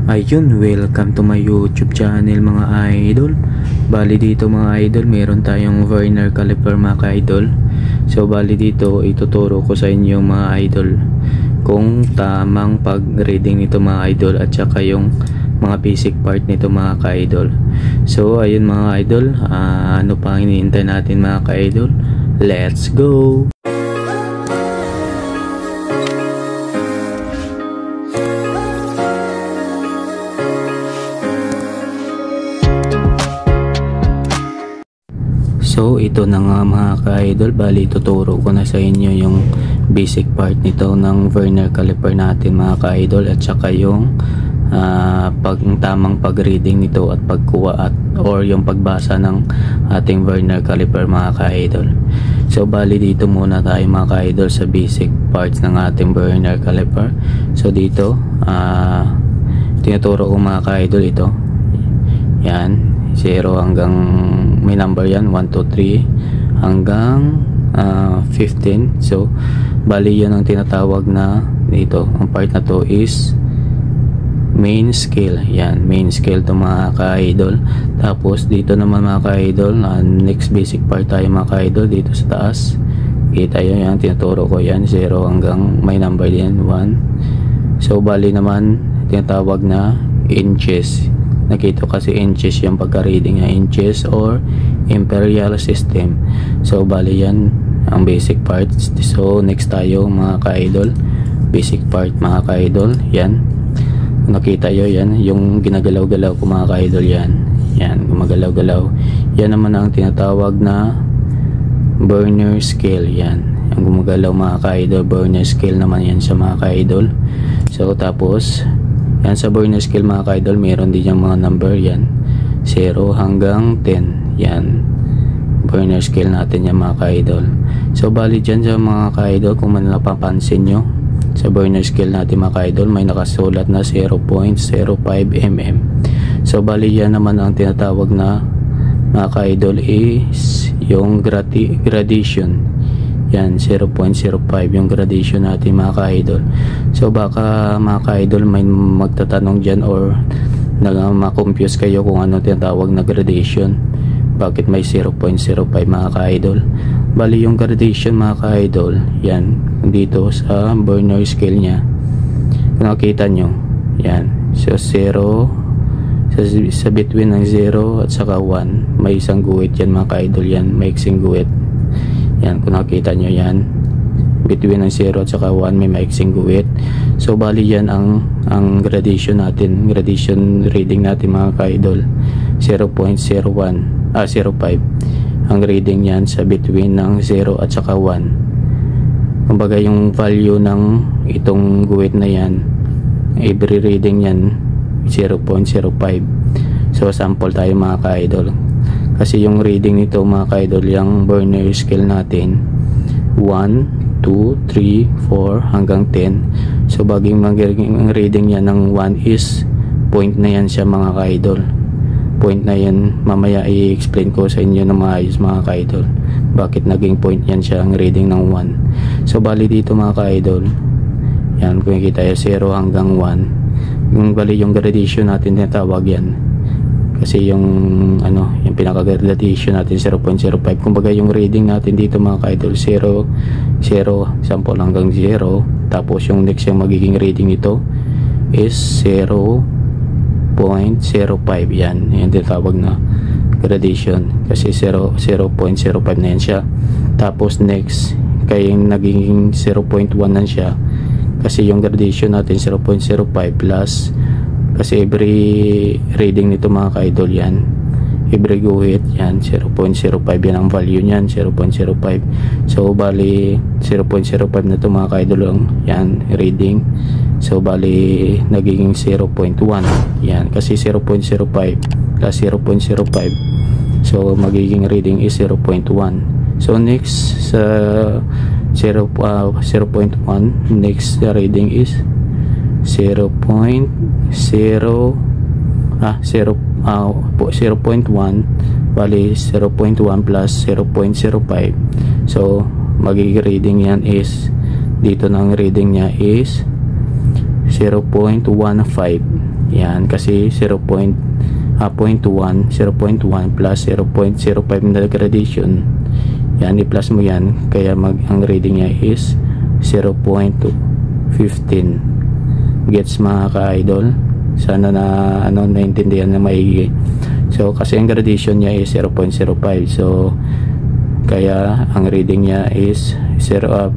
Ayun, welcome to my YouTube channel mga idol. Bali dito mga idol, meron tayong Werner caliper mga idol. So bali dito, ituturo ko sa inyo mga idol kung tamang pag-reading nito mga idol at saka yung mga basic part nito mga idol. So ayun mga idol, ano pa ang hinihintay natin mga idol? Let's go! So ito na nga mga ka-idol, bali tuturo ko na sa inyo yung basic part nito ng Werner caliper natin mga ka-idol at saka yung tamang pag-reading nito at pagkuha or yung pagbasa ng ating Werner caliper mga ka-idol. So bali dito muna tayo mga ka-idol sa basic parts ng ating Werner caliper. So dito tinuturo ko mga ka-idol ito. Yan, 0 hanggang may number yan, 1, 2, 3 hanggang 15. So bali yan ang tinatawag na dito, ang part na to is main scale. Yan, main scale to mga ka-idol. Tapos dito naman mga ka-idol, next basic part tayo mga ka-idol dito sa taas. Kita yun, yan tinuturo ko yan, 0 hanggang may number yan, 1. So bali naman tinatawag na inches. Nakita kasi inches yung pagka-reading niya, inches or imperial system. So bali yan ang basic parts. So next tayo mga ka-idol, basic part mga ka-idol. Yan, nakita nyo yan, yung ginagalaw-galaw ko mga ka-idol, yan gumagalaw-galaw. Yan naman ang tinatawag na Werner scale. Yan ang gumagalaw mga ka-idol, Werner scale naman yan sa mga ka-idol. So tapos yan sa Werner scale mga ka-idol, meron din yung mga number yan, 0 hanggang 10. Yan, Werner scale natin yan mga ka-idol. So bali dyan sa mga ka-idol, kung man napapansin nyo, sa Werner scale natin mga ka-idol, may nakasulat na 0.05 mm. So bali yan naman ang tinatawag na mga ka-idol is yung gradation. Yan, 0.05 yung gradation natin mga ka-idol. So baka mga ka-idol may magtatanong dyan or ma-confuse kayo kung ano tinatawag na gradation, bakit may 0.05 mga ka-idol. Bali yung gradation mga ka-idol, yan dito sa Werner scale nya, kung nakita nyo yan, so 0 sa between ng 0 at saka 1 may isang guhit yan mga ka-idol. Yan, may iksing guhit. Yan, kung nakita nyo yan, between ng 0 at saka 1 may maiksing guhit. So bali yan ang gradation natin, gradation reading natin mga ka-idol, 0.05 ang reading yan sa between ng 0 at saka 1. Kumbaga yung value ng itong guhit na yan, every reading yan 0.05. So sample tayo mga ka-idol, kasi yung reading nito mga ka-idol, yung Werner scale natin 1, 2, 3, 4 hanggang 10. So baging magiging reading niya ng 1 is point na yan siya mga ka-idol. Point na yan, mamaya i-explain ko sa inyo na maayos mga ka-idol bakit naging point yan siya ang reading ng 1. So bali dito mga ka-idol, yan kung kita yung 0 hanggang 1, yung bali yung gradation natin tinatawag yan. Kasi yung yung pinaka-gradation natin 0.05. Kumbaga yung reading natin dito mga ka-idol 0, sample hanggang 0. Tapos yung next yung magiging reading nito is 0.05. Yan, yung tinatawag na gradation. Kasi 0.05 na yan siya. Tapos next, kaya yung naging 0.1 na siya. Kasi yung gradation natin 0.05 plus, kasi every reading nito mga ka-idol yan, every guhit yan 0.05 yan ang value nyan, 0.05. So bali 0.05 na ito mga ka-idol yan reading. So bali nagiging 0.1 yan, kasi 0.05 plus 0.05, so magiging reading is 0.1. So next sa 0.1, next reading is 0.1, bali 0.1 plus 0.05. So magiging reading yan is, dito ng reading nya is 0.15. Yan, kasi 0.1 plus 0.05 na gradation. Yan, i-plus mo yan, kaya ang reading niya is 0.15. Gets mga ka-idol? Sana na naintindihan na maigi. So kasi ang gradation niya is 0.05, so kaya ang reading niya is 0.1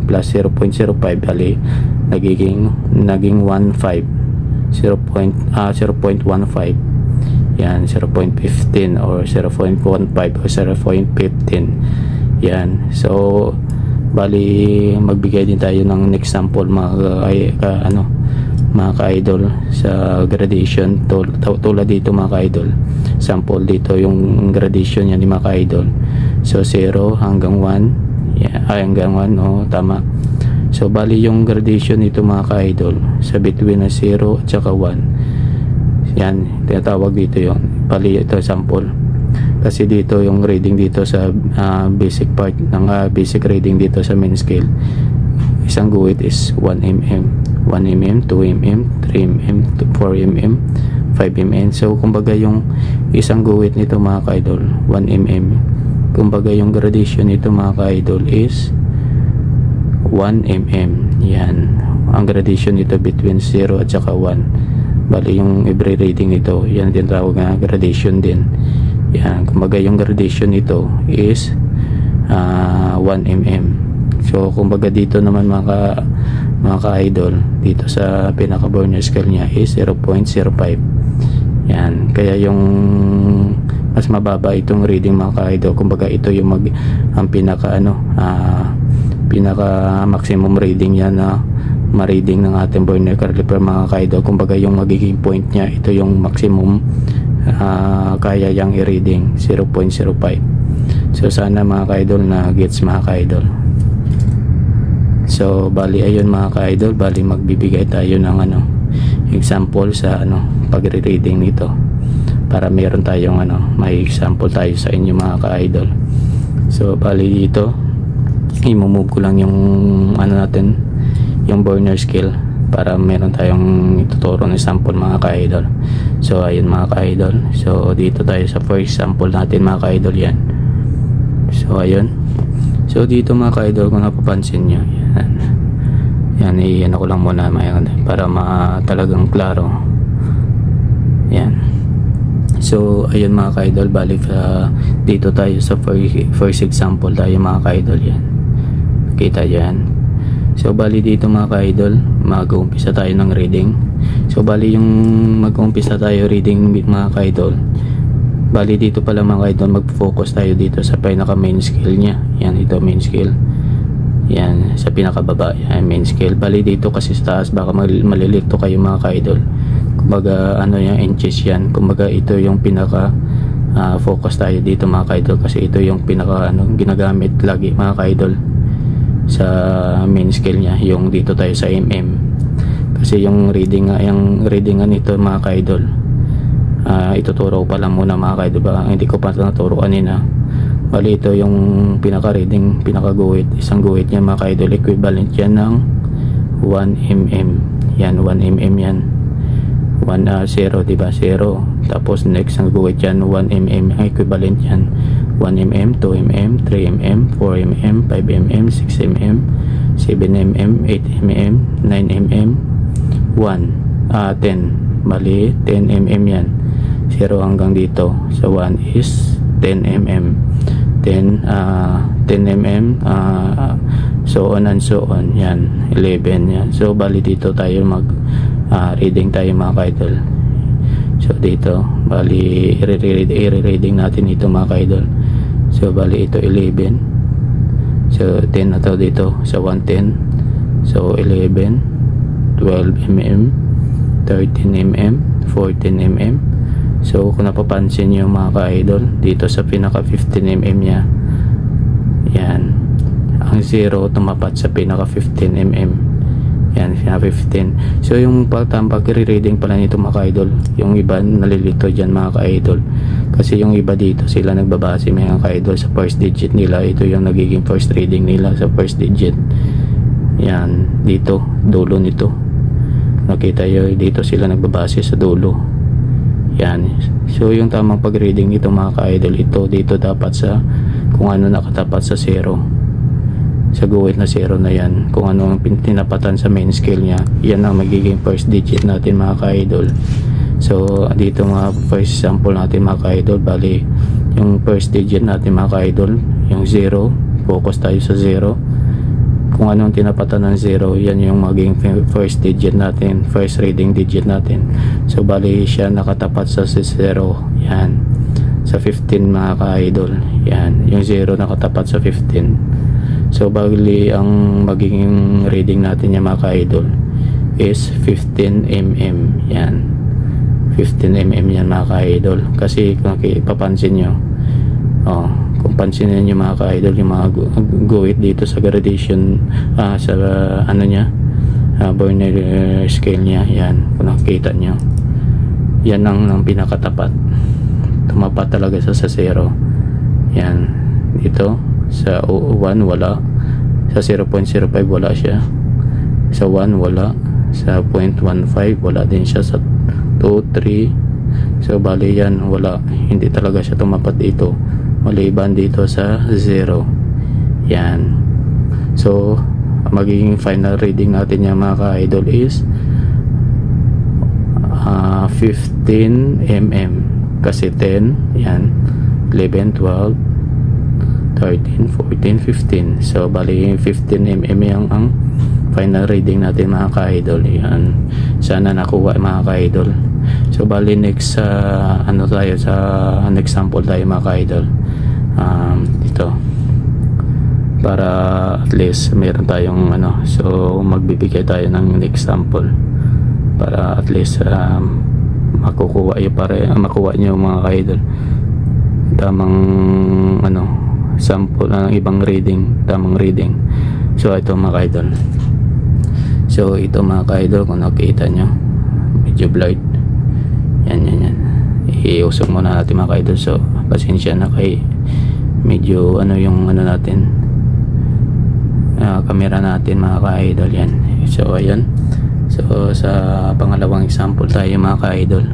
plus 0.05, bali naging 1.5, 0.15. Yan, 0.15 or 0.15 or 0.15. Yan, so bali magbigay din tayo ng next sample mga ka-idol sa gradation. Tulad dito mga ka-idol, sample dito yung gradation niya ni mga ka-idol. So 0 hanggang 1, hanggang 1, tama. So bali yung gradation nito mga ka-idol sa between na 0 at saka 1, yan tinatawag dito yung bali ito sample. Kasi dito yung reading dito sa basic part ng basic reading dito sa main scale, isang guhit is 1 mm, 1 mm, 2 mm, 3 mm, 4 mm, 5 mm. So kumbaga yung isang guhit nito mga ka-idol 1 mm, kumbaga yung gradation nito mga ka-idol is 1 mm. Yan ang gradation nito between 0 at saka 1. Bali yung every reading nito, yan din tawag na gradation din. Yan, kumbaga yung gradation nito is 1 mm. So kumbaga dito naman mga ka-idol, dito sa pinaka Borner scale niya is 0.05. Yan, kaya yung mas mababa itong reading mga ka-idol, kumbaga ito yung ang pinaka pinaka maximum reading niya na ma-reading ng ating Borner caliper mga ka-idol. Kumbaga yung magiging point niya, ito yung maximum kaya yang i-reading 0.05. So sana mga ka-idol na gets mga ka-idol. So bali ayun mga ka-idol, bali magbibigay tayo ng example sa pagre-reading nito para meron tayong may example tayo sa inyo mga ka-idol. So bali dito i-move ko lang yung natin, yung Borner scale, para meron tayong ituturo ng sample mga ka-idol. So ayun mga ka-idol, so dito tayo sa first sample natin mga ka-idol. Yan, so ayun, so dito mga ka-idol, kung napapansin nyo, yan iyan ako lang muna para talagang klaro. Yan, so ayun mga ka-idol, bali dito tayo sa first example tayo mga ka-idol. Yan, kita dyan. So bali dito mga ka-idol, mag-uumpisa tayo ng reading. So bali yung mag-uumpisa tayo reading mga ka-idol, bali dito pala mga ka-idol, mag-focus tayo dito sa pinaka main scale nya. Yan, ito main scale. Yan, sa pinaka baba, yan main scale. Bali dito kasi sa taas baka malilito kayo mga ka-idol. Kumbaga yung inches yan. Kumbaga ito yung pinaka focus tayo dito mga ka-idol, kasi ito yung pinaka ginagamit lagi mga ka-idol sa main scale niya, yung dito tayo sa mm. Kasi yung reading nito mga ka-idol, ituturo pa lang muna mga ka-idol, hindi ko pa naturo kanina. Bali ito yung pinaka reading, pinaka guhit, isang guhit niya mga ka-idol, equivalent yan ng 1 mm. Yan, 1 mm yan, 0 diba, 0. Tapos next ang guhit yan 1 mm, equivalent yan 1 mm, 2 mm, 3 mm, 4 mm, 5 mm, 6 mm, 7 mm, 8 mm, 9 mm, 10. Bali 10 mm yan, 0 hanggang dito. So 1 is 10 mm, 10 mm, so on and so on. Yan, 11 yan. So bali dito tayo reading tayo mga ka-idol. So dito bali i-reading natin ito mga ka-idol. So bali ito 11, so 10 na to dito sa 110. So 11, 12 mm, 13 mm, 14 mm. So kung napapansin nyo mga ka-idol, dito sa pinaka 15 mm nya, yan, ang 0 tumapat sa pinaka 15 mm. Yan, 15. So yung pag-reading pala nito mga ka-idol, yung iba nalilito dyan mga ka-idol, kasi yung iba dito sila nagbabase mga ka-idol sa first digit nila. Ito yung nagiging first reading nila sa first digit. Yan, dito dulo nito. nakita nyo dito sila nagbabase sa dulo. Yan. So yung tamang pag-reading ito mga ka-idol, ito dito dapat sa kung ano nakatapat sa 0, sa guhit na 0 na yan, kung ano ang tinapatan sa main scale nya, yan ang magiging first digit natin mga ka-idol. So dito mga first sample natin mga ka-idol, bali yung first digit natin mga ka-idol, yung 0, focus tayo sa 0. Kung anong tinapatan ng 0, yan yung maging first digit natin, first reading digit natin. So bali siya nakatapat sa 0, yan, sa 15 mga ka-idol. Yan, yung 0 nakatapat sa 15. So bali ang magiging reading natin yung mga ka-idol is 15 mm. Yan, 15 mm yan mga ka-idol. Kasi kung papansin nyo, kung pansinin nyo mga ka-idol, yung mga guhit dito sa gradation, sa ano nya, Borner scale nya, yan, kung nakikita nyo, yan ang pinakatapat, tumapat talaga sa 0. Yan, dito sa 1 wala, sa 0.05 wala siya, sa 1 wala, sa 0.15 wala din siya, sa 2, 3. So bali yan wala, hindi talaga siya tumapat dito, maliban dito sa 0. Yan. So magiging final reading natin yung mga ka-idol is 15 mm, kasi 10, yan, 11, 12, 13, 14, 15. So bali 15 mm yung ang final reading natin mga ka-idol. Yan, sana nakuha mga ka-idol. So bali next ano tayo, sa next sample tayo mga ka-idol, dito, para at least meron tayong ano. So magbibigay tayo ng next sample para at least makukuha yung makuha nyo mga ka-idol tamang ano sample ng ibang reading, tamang reading. So ito mga ka-idol, so ito mga ka-idol, kung nakita nyo medyo blurred, yan, iusog muna natin mga ka-idol. So pasensya na kay medyo ano yung ano natin, camera natin mga ka-idol. Yan, so ayan. So sa pangalawang example tayo mga ka-idol.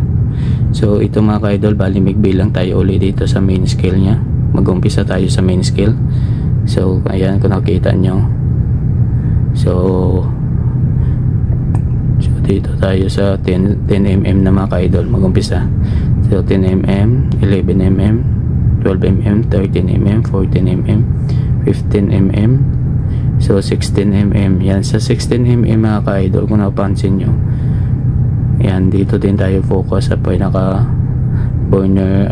So ito mga ka-idol, bali magbilang tayo ulit dito sa main scale nya. Mag-umpisa tayo sa main scale. So ayan, kung nakita nyo, so dito tayo sa 10 mm na mga ka-idol, mag-umpisa. So 10 mm, 11 mm, 12 mm, 13 mm, 14 mm, 15 mm, so 16 mm. Yan, sa 16 mm mga ka-idol, kung napansin nyo, yan, dito din tayo focus sa pinaka Borner,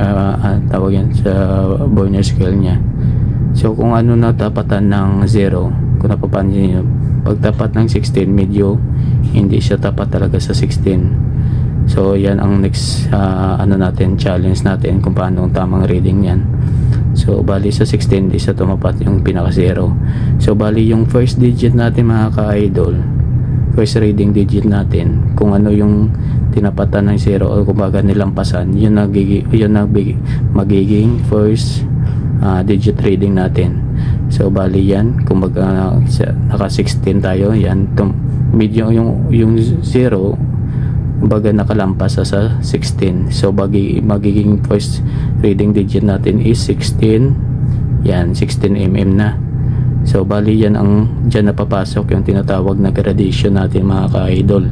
tawag yan sa Borner scale nya. So kung ano natapatan ng 0, kung napapansin nyo, pagtapat ng 16 medyo hindi siya tapat talaga sa 16. So yan ang next ano natin, challenge natin kung paano ang tamang reading yan. So bali sa 16 di siya tumapat yung pinaka 0. So bali yung first digit natin mga ka-idol, first reading digit natin, kung ano yung tinapatan ng 0 o kumbaga nilampasan, yun magiging first digit reading natin. So bali yan, kumbaga naka 16 tayo, yan, medyo yung 0 kumbaga nakalampas sa 16. So magiging first reading digit natin is 16. Yan, 16 mm na. So bali yan ang dyan napapasok yung tinatawag na gradation natin mga ka-idol.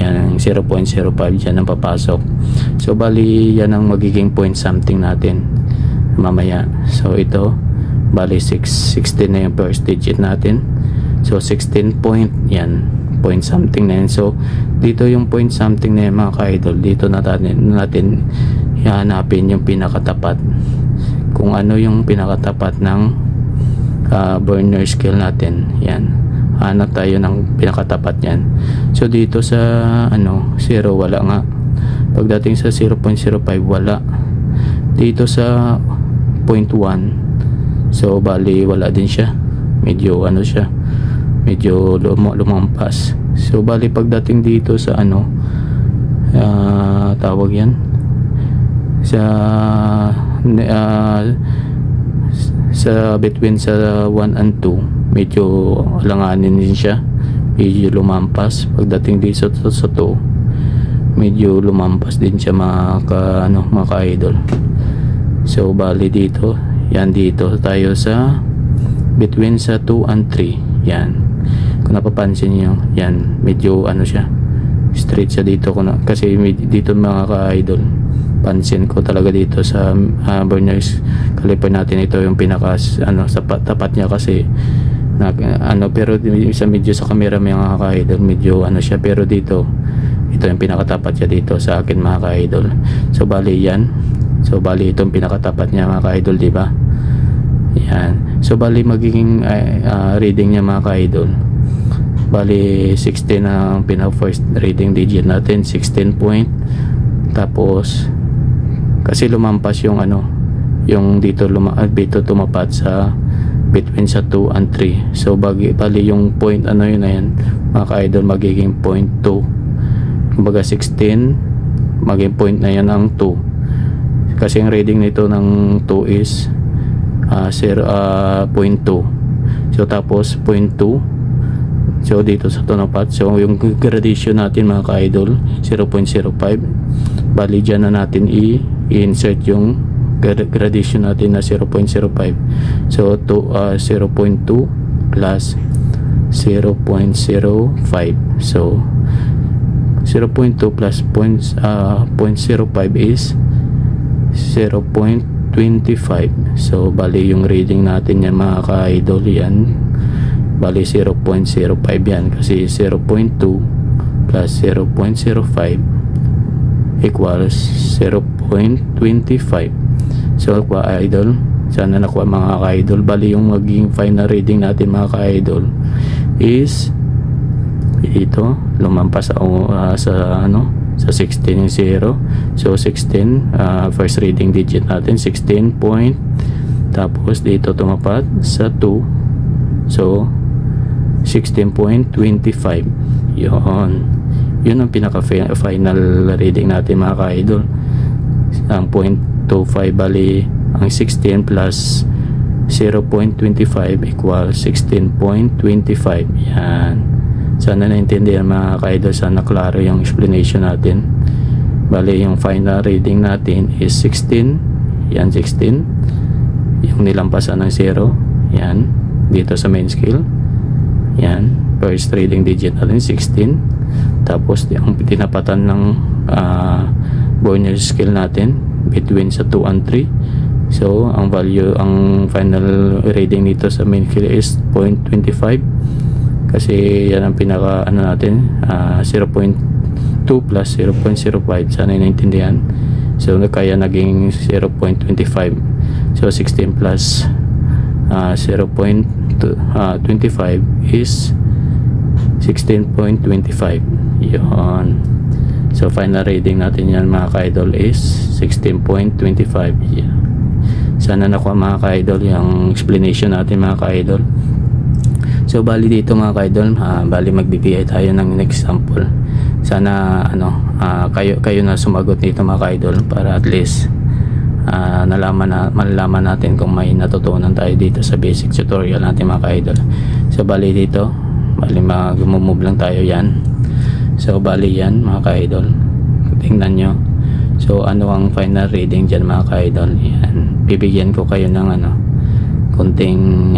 Yan, 0.05 dyan ang papasok. So bali yan ang magiging point something natin mamaya. So ito bali 16 na yung first digit natin. So 16 point, yan, point something na yan. So dito yung point something na yan mga ka-idol, dito natin hahanapin yung pinakatapat, kung ano yung pinakatapat ng Borner scale natin. Yan, hanap tayo ng pinakatapat yan. So dito sa ano 0 wala nga, pagdating sa 0.05 wala, dito sa 0.1 so bali wala din siya, medyo ano siya, medyo lumampas. So bali pagdating dito sa ano tawag yan sa between sa 1 and 2 medyo alanganin din siya, medyo lumampas. Pagdating dito sa 2, medyo lumampas din siya mga ka-idol. So bali dito, yan, dito tayo sa between sa 2 and 3. Yan, kung napapansin nyo, yan, medyo siya, straight siya dito kasi dito mga ka-idol, pansin ko talaga dito sa Berners caliper natin, ito yung pinaka tapat niya kasi pero sa medyo sa camera mga ka-idol, medyo siya, pero dito ito yung pinakatapat siya dito sa akin mga ka-idol. So bali yan, so bali itong pinakatapat niya mga ka-idol, di ba? Yan, so bali magiging reading niya mga ka-idol, bali 16 ang pinaka-first reading digit natin, 16 point. Tapos kasi lumampas yung yung dito tumapat sa between sa 2 and 3. So bali yung point yun na yan mga ka-idol, magiging point 2. Kumbaga 16 maging point na yan ang 2, kasi ang reading nito ng 2 is 0.2. So tapos 0.2, so dito sa tunapat, so yung gradation natin mga ka-idol 0.05. Bali dyan na natin i-insert yung gradation natin na 0.05. So 0.2 plus 0.05, so 0.2 plus 0.05 is 0.25. So bali yung reading natin yan mga ka-idol, yan bali 0.05 yan, kasi 0.2 plus 0.05 equals 0.25. So ka-idol, sana nakuha mga ka-idol. Bali yung maging final reading natin mga ka-idol is ito, lumampas sa 16 yung 0. So 16 first reading digit natin 16 point, tapos dito tumapat sa 2, so 16.25. Yun ang pinaka final reading natin mga ka-idol, ang 0.25. Bali ang 16 plus 0.25 equals 16.25. yan, sana naintindihan mga ka-idol, sana klaro yung explanation natin. Bali yung final reading natin is 16, yan 16 yung nilampasan ng 0, yan dito sa main scale, yan first reading digit natin 16. Tapos ang tinapatan ng Berners scale natin between sa 2 and 3. So ang value, ang final reading dito sa main scale is 0.25, kasi yan ang pinaka natin, 0.2 plus 0.05. sana naintindihan. So kaya naging 0.25. So 16 plus 0.25 is 16.25. yun. So final reading natin yan mga ka-idol is 16.25. yeah. Sana nakuha mga ka-idol yung explanation natin mga ka-idol. So bali dito mga ka-idol, bali magbibigay tayo ng example. Sana kayo na sumagot dito mga ka-idol, para at least malalaman natin kung may natutunan tayo dito sa basic tutorial natin mga ka-idol. So bali dito, bali mag-move lang tayo yan. So bali yan mga ka-idol, tingnan nyo. So ano ang final reading dyan mga ka-idol, yan, bibigyan ko kayo ng kunting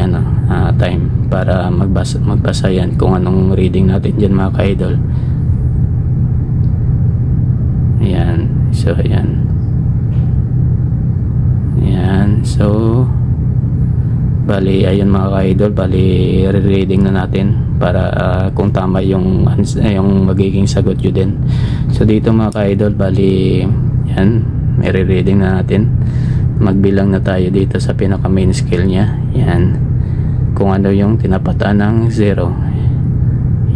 time para magbasa yan kung anong reading natin dyan mga ka-idol. Ayan, so ayan, ayan. So bali ayun mga ka-idol, bali re-reading na natin para kung tama yung magiging sagot yun din. So dito mga ka-idol, bali yan, may re-reading na natin. Magbilang na tayo dito sa pinaka main scale nya, yan, kung ano yung tinapatan ng 0,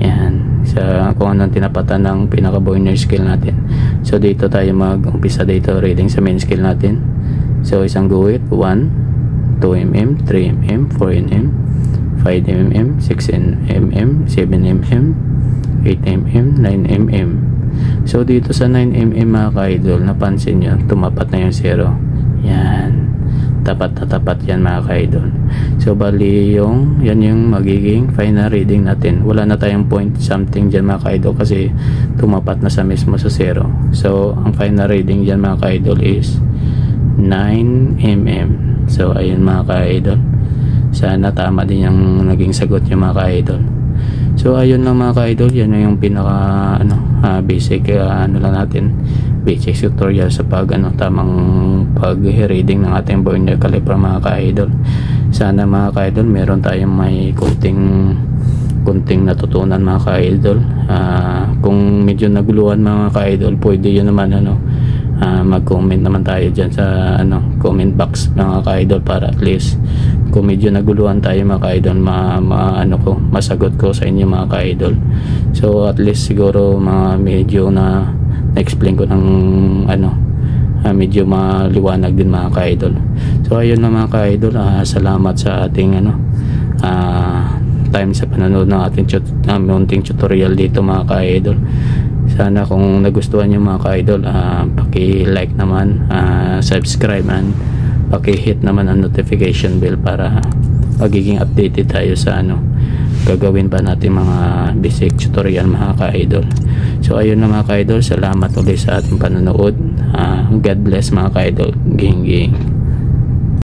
yan, sa kung ano tinapatan ng pinaka Berners scale natin. So dito tayo mag-umpisa dito reading sa main scale natin. So isang guhit, 1, 2mm, 3mm, 4mm, 5mm, 6mm, 7mm, 8mm, 9mm. So dito sa 9mm mga ka-idol, napansin nyo tumapat na yung 0. Yan, tapat na tapat yan mga ka-idol. So bali yan yung magiging final reading natin. Wala na tayong point something dyan mga ka-idol kasi tumapat na sa mismo sa 0. So ang final reading dyan mga ka-idol is 9 mm. So ayun mga ka-idol, sana tama din yung naging sagot yung mga ka-idol. So ayun lang mga ka-idol, yan na yung pinaka basic lang natin, basic tutorial sa tamang pag-reading ng ating Vernier caliper mga ka-idol. Sana mga ka-idol meron tayong may kunting natutunan mga ka-idol. Kung medyo naguluhan mga ka-idol, pwede yun naman mag-comment naman tayo dyan sa comment box mga ka-idol, para at least kung medyo naguluhan tayo mga ka-idol, masagot ko sa inyo mga ka-idol. So at least siguro medyo na-explain ko ng medyo maliwanag din mga ka-idol. So ayun na mga ka-idol, salamat sa ating time sa panonood ng ating munting tutorial dito mga ka-idol. Sana kung nagustuhan nyo mga ka-idol, paki-like naman, subscribe, and paki-hit naman ang notification bell para magiging updated tayo sa gagawin pa natin mga basic tutorial mga ka-idol. So ayun na mga ka-idol, salamat ulit sa ating panonood. God bless mga ka-idol. Ging ging.